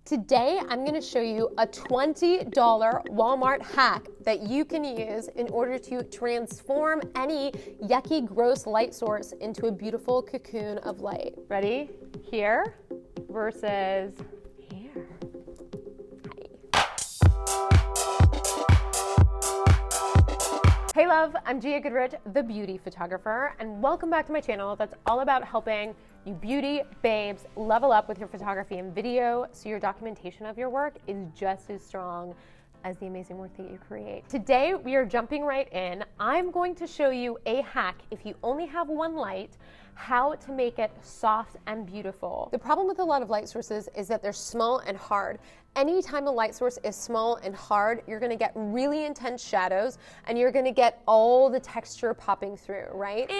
Today, I'm going to show you a $20 Walmart hack that you can use in order to transform any yucky, gross light source into a beautiful cocoon of light. Ready? Here versus here. Hey love, I'm Gia Goodrich, the beauty photographer, and welcome back to my channel that's all about helping you beauty babes level up with your photography and video so your documentation of your work is just as strong as the amazing work that you create. Today, we are jumping right in. I'm going to show you a hack, if you only have one light, how to make it soft and beautiful. The problem with a lot of light sources is that they're small and hard. Anytime a light source is small and hard, you're gonna get really intense shadows and you're gonna get all the texture popping through, right? Ew.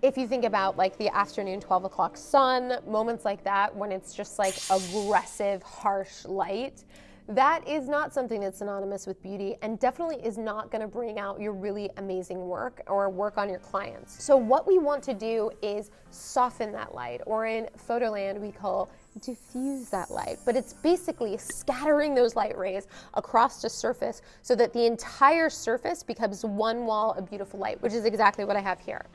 If you think about like the afternoon 12 o'clock sun, moments like that when it's just like aggressive, harsh light, that is not something that's synonymous with beauty and definitely is not gonna bring out your really amazing work or work on your clients. So what we want to do is soften that light, or in Photoland we call diffuse that light, but it's basically scattering those light rays across the surface so that the entire surface becomes one wall of beautiful light, which is exactly what I have here.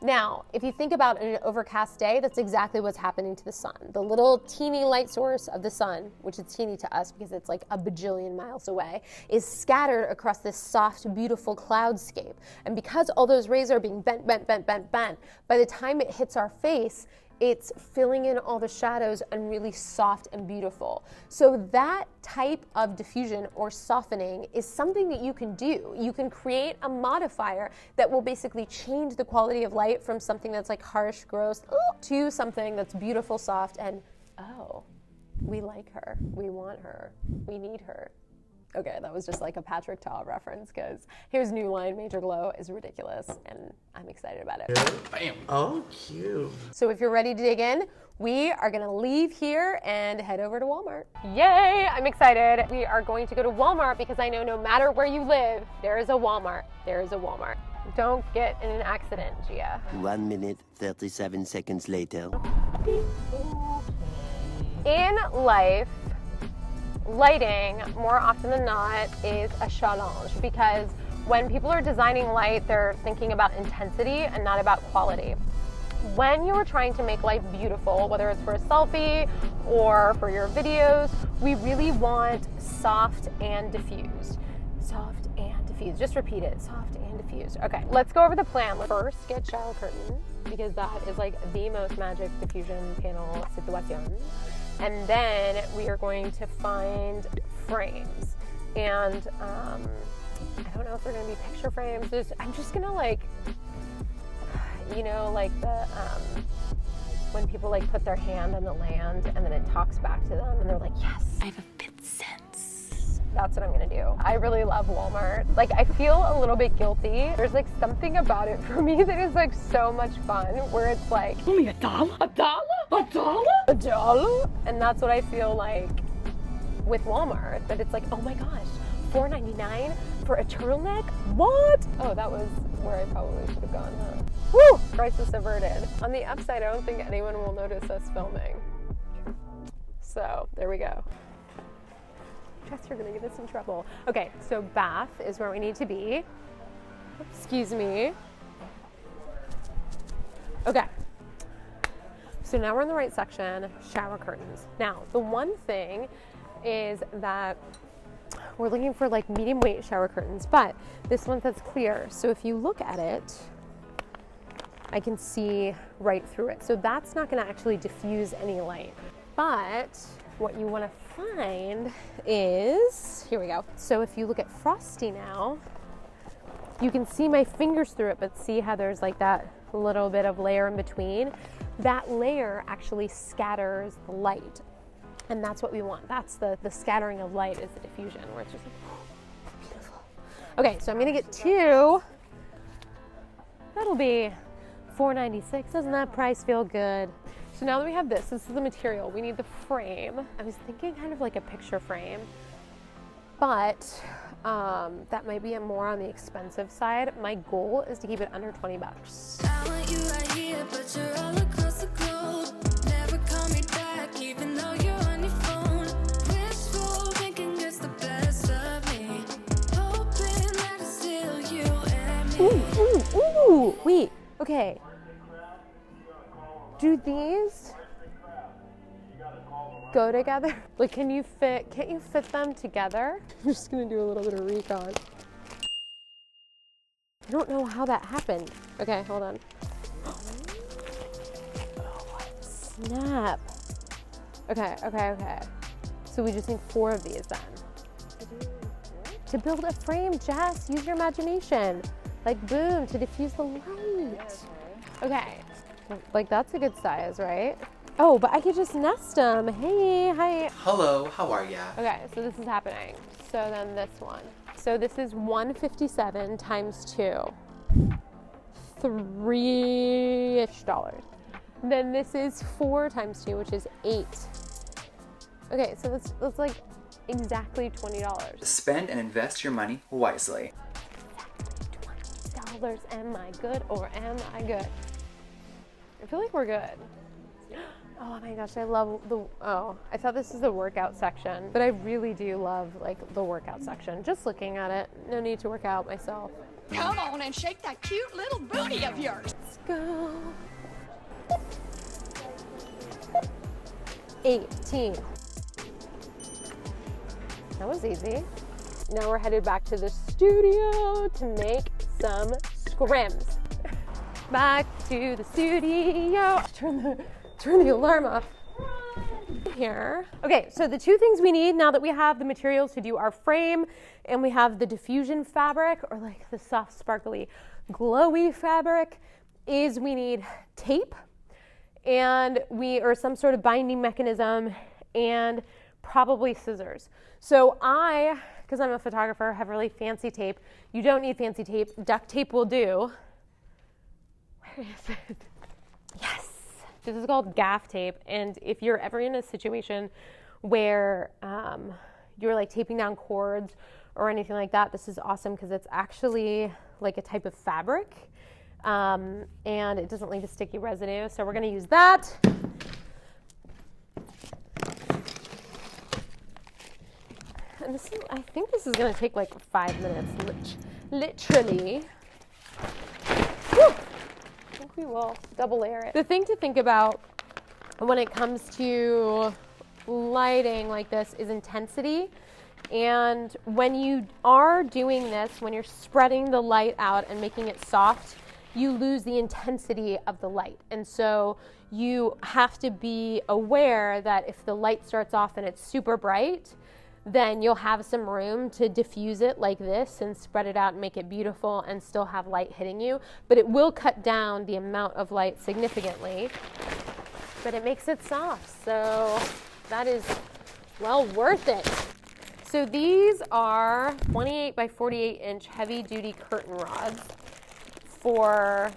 Now, if you think about an overcast day, that's exactly what's happening to the sun. The little teeny light source of the sun, which is teeny to us because it's like a bajillion miles away, is scattered across this soft, beautiful cloudscape. And because all those rays are being bent, by the time it hits our face, it's filling in all the shadows and really soft and beautiful. So that type of diffusion or softening is something that you can do. You can create a modifier that will basically change the quality of light from something that's like harsh, gross, to something that's beautiful, soft, and oh, we like her, we want her, we need her. Okay, that was just like a Patrick Ta reference because his new line, Major Glow, is ridiculous and I'm excited about it. Bam. Oh, cute. So if you're ready to dig in, we are gonna leave here and head over to Walmart. Yay, I'm excited. We are going to go to Walmart because I know no matter where you live, there is a Walmart. There is a Walmart. Don't get in an accident, Gia. 1 minute, 37 seconds later. In life, lighting, more often than not, is a challenge because when people are designing light, they're thinking about intensity and not about quality. When you're trying to make life beautiful, whether it's for a selfie or for your videos, we really want soft and diffused. Soft and diffused. Just repeat it. Soft and diffused. Okay, let's go over the plan. First, get shower curtains because that is like the most magic diffusion panel situation. And then we are going to find frames. And I don't know if they're gonna be picture frames. I'm just gonna like, you know, like the, when people like put their hand on the land and then it talks back to them and they're like, yes, I have a fifth sense. That's what I'm gonna do. I really love Walmart. Like, I feel a little bit guilty. There's like something about it for me that is like so much fun, where it's like, only $1? $1? $1? $1? And that's what I feel like with Walmart, that it's like, oh my gosh, $4.99 for a turtleneck? What? Oh, that was where I probably should have gone, huh? Woo! Crisis averted. On the upside, I don't think anyone will notice us filming. So, there we go. Jess, you're gonna get us in trouble. Okay, so bath is where we need to be. Excuse me. Okay. So now we're in the right section, shower curtains. Now, the one thing is that we're looking for like medium weight shower curtains, but this one that's clear. So if you look at it, I can see right through it. So that's not gonna actually diffuse any light. But what you wanna find is, here we go. So if you look at Frosty now, you can see my fingers through it, but see how there's like that little bit of layer in between? That layer actually scatters the light. And that's what we want. That's the scattering of light, is the diffusion, where it's just like, beautiful. Okay, so I'm gonna get two. That'll be $4.96. Doesn't that price feel good? So now that we have this is the material. We need the frame. I was thinking kind of like a picture frame, but that might be more on the expensive side. My goal is to keep it under 20 bucks. I want you right here, but you're all across the globe. Never call me back, even though you're Okay. Do these go together? Like, can't you fit them together? I'm just gonna do a little bit of recon. I don't know how that happened. Okay, hold on. Oh, snap. Okay. So we just need 4 of these then. To build a frame, Jess, use your imagination. Like, boom, to diffuse the light. Okay, like that's a good size, right? Oh, but I could just nest them. Hey, hi. Hello, how are ya? Okay, so this is happening. So then this one. So this is 157 times 2. $3-ish. Then this is 4 times 2, which is 8. Okay, so that's like exactly $20. Spend and invest your money wisely. $20. Am I good or am I good? I feel like we're good. Oh my gosh, I love I thought this is the workout section, but I really do love like the workout section. Just looking at it, no need to work out myself. Come on and shake that cute little booty of yours. Let's go. 18. That was easy. Now we're headed back to the studio to make some scrims. Back to the studio. Turn the alarm off. Here. Okay, so the 2 things we need now that we have the materials to do our frame and we have the diffusion fabric, or like the soft, sparkly, glowy fabric, is we need tape and or some sort of binding mechanism and probably scissors. So because I'm a photographer, have really fancy tape. You don't need fancy tape. Duct tape will do. Where is it? Yes. This is called gaff tape, and if you're ever in a situation where you're like taping down cords or anything like that, this is awesome because it's actually like a type of fabric, and it doesn't leave a sticky residue. So we're going to use that. And I think this is going to take like 5 minutes, literally. Woo! I think we will double layer it. The thing to think about when it comes to lighting like this is intensity. And when you are doing this, when you're spreading the light out and making it soft, you lose the intensity of the light. And so you have to be aware that if the light starts off and it's super bright, then you'll have some room to diffuse it like this and spread it out and make it beautiful and still have light hitting you. But it will cut down the amount of light significantly, but it makes it soft. So that is well worth it. So these are 28 by 48 inch heavy duty curtain rods for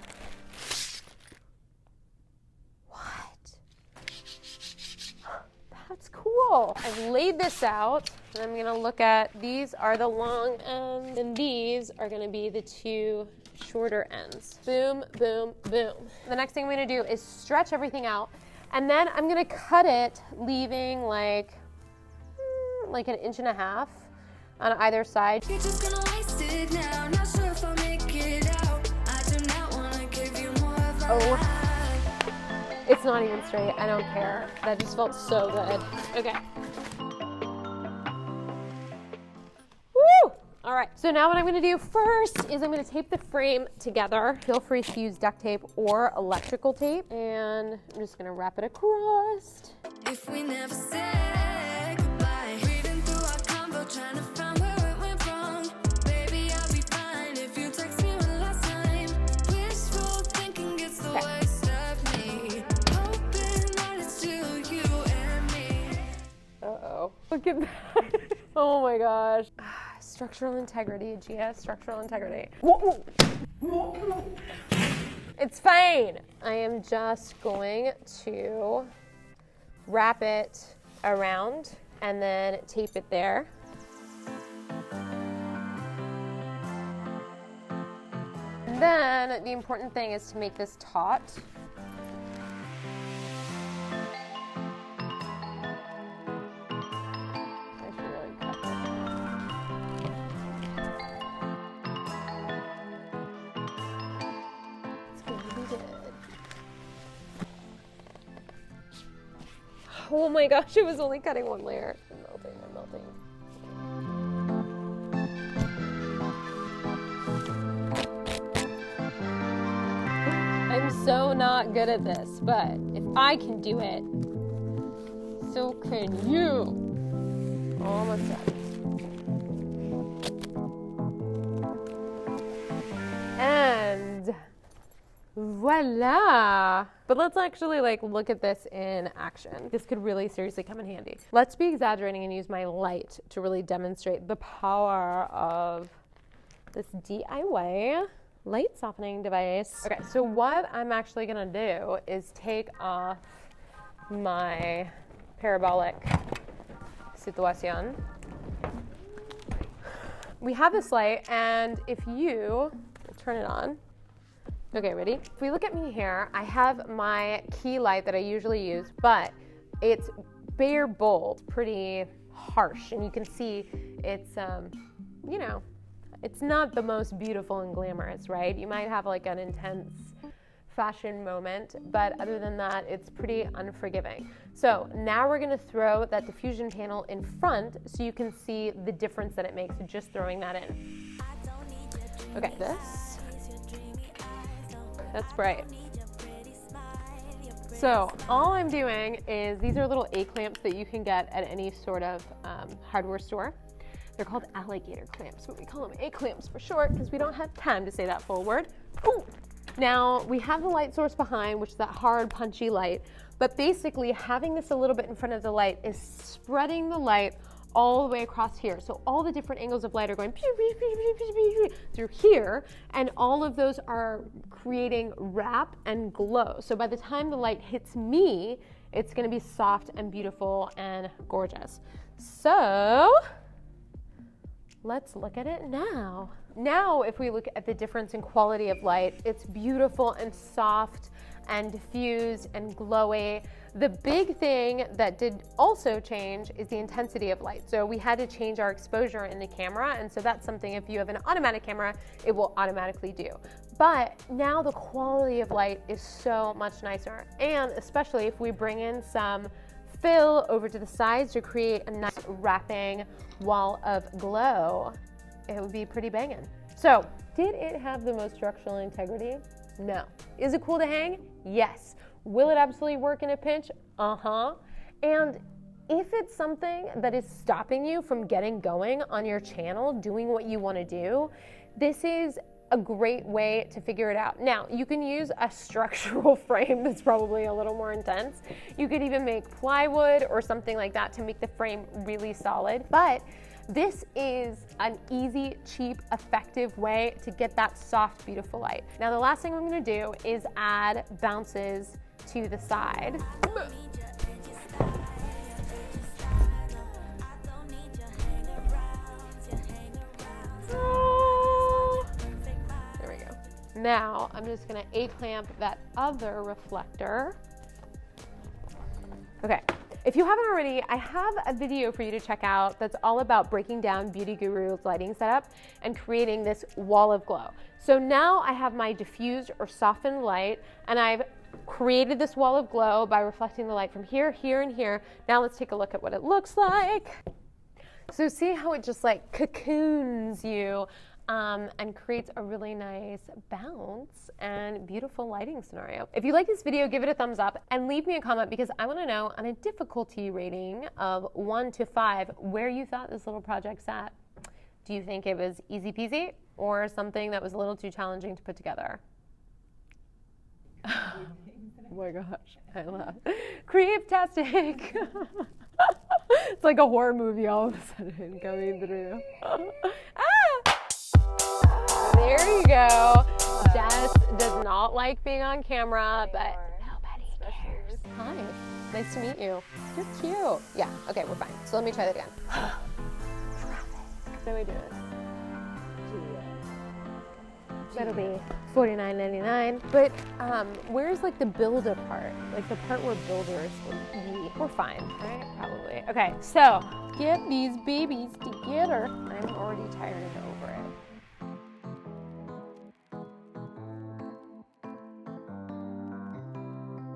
That's cool. I've laid this out, and I'm gonna look at, these are the long ends, and these are gonna be the 2 shorter ends. Boom, boom, boom. The next thing I'm gonna do is stretch everything out, and then I'm gonna cut it, leaving like an 1.5 inches on either side. You're just gonna waste it now. Not sure if I'll make it out. I do not wanna give you more of my life. It's not even straight. I don't care. That just felt so good. Okay. Woo! All right. So now what I'm going to do first is I'm going to tape the frame together. Feel free to use duct tape or electrical tape. And I'm just going to wrap it across. If we never said goodbye, reading through our convo, trying to find where it went wrong. Baby, I'll be fine if you text me one last time. Wishful thinking gets the worst of me. Hoping that it's still you and me. Uh-oh. Look at that. Oh my gosh. Structural integrity, Gia. Structural integrity. Whoa. It's fine. I am just going to wrap it around and then tape it there. And then the important thing is to make this taut. I should really cut this. It's going to be Oh my gosh, it was only cutting one layer. I'm melting, I'm melting. I'm so not good at this, but if I can do it, so can you. Almost done. And voila. But let's actually look at this in action. This could really seriously come in handy. Let's be exaggerating and use my light to really demonstrate the power of this DIY light softening device. Okay, so what I'm actually gonna do is take off my parabolic situation. We have this light, and if you turn it on, okay, ready? If we look at me here, I have my key light that I usually use, but it's bare bulb, pretty harsh, and you can see it's, you know, it's not the most beautiful and glamorous, right? You might have an intense fashion moment, but other than that, it's pretty unforgiving. So now we're gonna throw that diffusion panel in front so you can see the difference that it makes just throwing that in. Okay, that's bright. So all I'm doing is, these are little A-clamps that you can get at any sort of hardware store. They're called alligator clamps, but we call them A-clamps for short because we don't have time to say that full word. Ooh. Now, we have the light source behind, which is that hard, punchy light, but basically having this a little bit in front of the light is spreading the light all the way across here. So all the different angles of light are going through here, and all of those are creating wrap and glow. So by the time the light hits me, it's gonna be soft and beautiful and gorgeous. So let's look at it now. Now, if we look at the difference in quality of light, it's beautiful and soft and diffused and glowy. The big thing that did also change is the intensity of light. So we had to change our exposure in the camera, and so that's something, if you have an automatic camera, it will automatically do. But now the quality of light is so much nicer, and especially if we bring in some fill over to the sides to create a nice wrapping wall of glow, it would be pretty banging. So, did it have the most structural integrity? No. Is it cool to hang? Yes. Will it absolutely work in a pinch? Uh-huh. And if it's something that is stopping you from getting going on your channel, doing what you want to do, this is a great way to figure it out. Now, you can use a structural frame that's probably a little more intense. You could even make plywood or something like that to make the frame really solid. But this is an easy, cheap, effective way to get that soft, beautiful light. Now, the last thing I'm gonna do is add bounces to the side. There we go. Now, I'm just gonna A-clamp that other reflector. Okay. If you haven't already, I have a video for you to check out that's all about breaking down Beauty Guru's lighting setup and creating this wall of glow. So now I have my diffused or softened light, and I've created this wall of glow by reflecting the light from here, here, and here. Now let's take a look at what it looks like. So see how it just cocoons you and creates a really nice bounce and beautiful lighting scenario. If you like this video, give it a thumbs up and leave me a comment, because I want to know, on a difficulty rating of 1 to 5, where you thought this little project sat. Do you think it was easy peasy or something that was a little too challenging to put together? Oh my gosh, I love Creep-tastic. It's like a horror movie all of a sudden coming through. There you go. Jess does not like being on camera, but nobody cares. Hi, nice to meet you. You're cute. Yeah, okay, we're fine. So let me try that again. So we do this. That'll be $49.99. But where's the builder part? The part where builders would be. We're fine, right? Probably. Okay, so get these babies together. I'm already tired and over it.